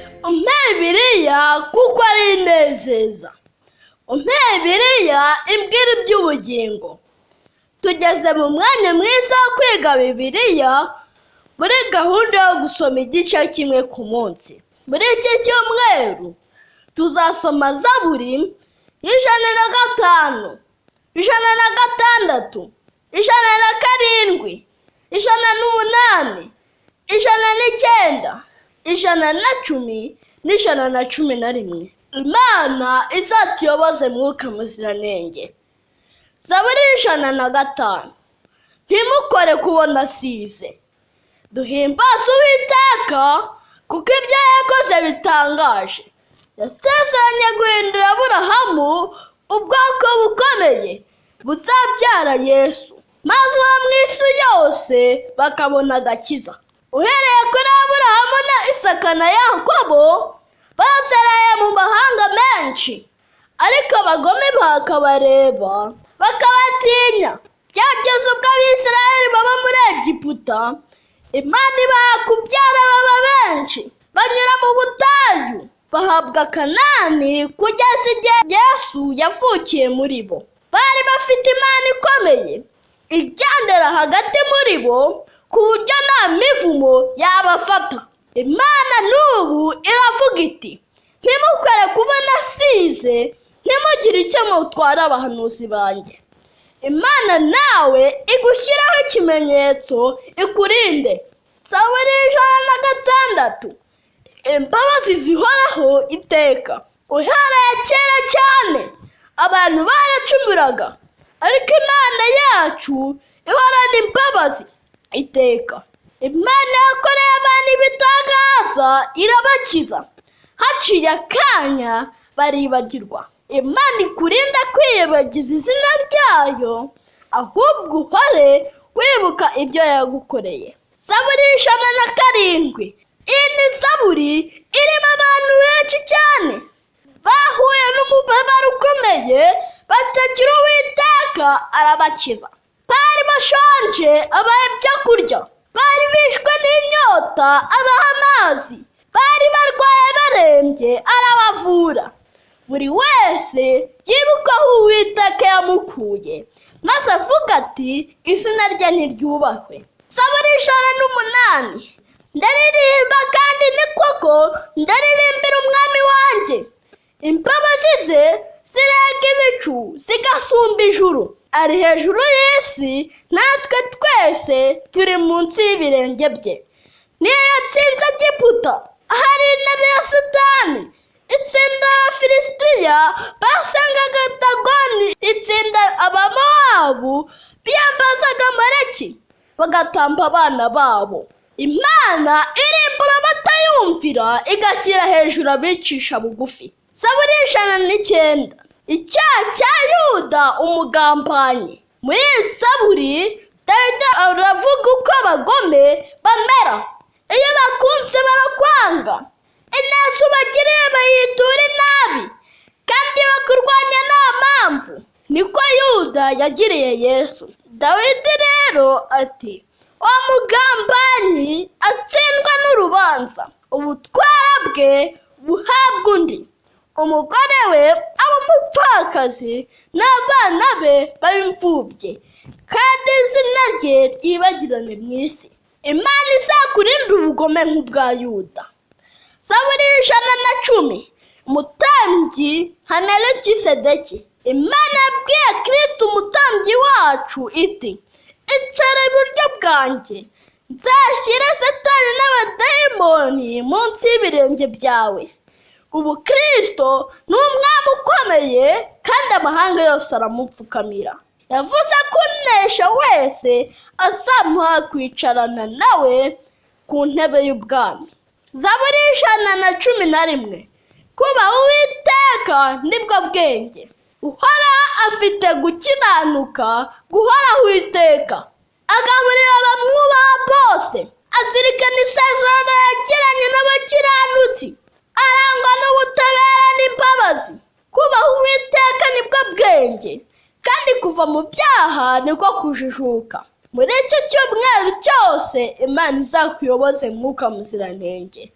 umpe Bibiliya kuko ari inezeza, umpe Bibiliya imbwira iby'ubugingo. Tugeze mu mwanya mwiza wo kwiga Bibiliya muri gahunda yo gusoma igice kimwe ku munsi. Muri iki cyumweru tuzasoma Zaburi 105, 106, 107, 108, 109, 110 n'111. Imana izatuyoboze Mwuka Muziranenge. Zaburi 105. Ntimukore kubona asize. Duhimbaze Uwiteka kuko ibyo yakoze bitangaje. Yasezeranye guhindura Aburahamu ubwoko bukomeye buzabyara Yesu, maze abo mu isi yose bakabona agakiza. Uhereye kuri Aburahamu na Isaka na Yakobo baseraye mu mahanga menshi, ariko abagome bakabareba bakabatinya. Byageze ubwo Abisirayeli baba muri Egiputa, Imana ibaha kubyara baba benshi, banyura mu butayu bahabwa Kanani kugeza igihe Yesu yavukiye muri bo. Bari bafite Imana ikomeye igendera hagati muri bo ku buryo nta mivumo yabafata. Imana n'ubu iravuga iti, ntimukore kubona asize, ntimugire icyo mutwara abahanuzi banjye. Imana nawe igushyiraho ikimenyetso ikurinde. Zaburi 106. Imbabazi zihoraho iteka. Uhereye kera cyane abantu baracumuraga, ariko Imana yacu ihorana imbabazi iteka. Imana yakoreye abantu ibitangaza irabakiza, haciye akanya baribagirwa. Imana ikurinda kwiyibagiza izina ryayo, ahubwo uhore wibuka ibyo yagukoreye. Zaburi 107. Iyi ni Zaburi irimo abantu benshi cyane bahuye n'umubabaro ukomeye, batakira Uwiteka arabakiza. Bari bashonje abaha ibyo kurya, bari bishwe n'inyota abaha amazi, bari barwaye barembye arabavura. Buri wese yibuka aho Uwiteka yamukuye, maze avuga ati izina rye niryubahwe. Zaburi 108. Ndaririmba kandi ni koko ndaririmbira umwami wanjye. Imbabazi ze zirenga ibicu zigasumba ijuru. Ari hejuru y'isi, natwe twese turi munsi y'ibirenge bye. Niyo yatsinze Egiputa ahari intebe ya Satani, itsinda Abafilisitiya basengaga Dagoni, itsinda Abamowabu biyambazaga Moleki bagatamba abana babo. Imana irimbura abatayumvira, igashyira hejuru abicisha bugufi. Zaburi 109. Icyaha cya Yuda umugambanyi. Muri iyi Zaburi Dawidi aravuga uko abagome bamera. Iyo bakunze barakwanga, ineza ubagiriye bayitura inabi, kandi bakurwanya nta mpamvu. Niko Yuda yagiriye Yesu. Dawidi rero ati, uwo mugambanyi atsindwa n'urubanza, ubutware bwe buhabwa undi. Umugore we aba umupfakazi, n'abana be baba imfubyi, kandi izina rye ryibagirane mu isi. Imana izakurinda ubugome nk'ubwa Yuda. Zaburi 110. Umutambyi nka Melikisedeki. Imana yabwiye Kristo umutambyi wacu iti, icara iburyo bwanjye, nzashyire Satani n'abadayimoni munsi y'ibirenge byawe. Ubu Kristo ni umwami ukomeye, kandi amahanga yose aramupfukamira. Yavuze ko unesha wese azamuha kwicarana nawe ku ntebe y'ubwami. Zaburi 111. Kubaha Uwiteka nibwo bwenge. Uhora afite gukiranuka guhoraho iteka, agaburira abamwubaha bose, azirikana isezerano yagiranye n'abakiranutsi, arangwa n'ubutabera n'imbabazi. Kubaha Uwiteka nibwo bwenge, kandi kuva mu byaha niko kujijuka. Muri iki cyumweru cyose Imana izakuyoboze Mwuka Muziranenge.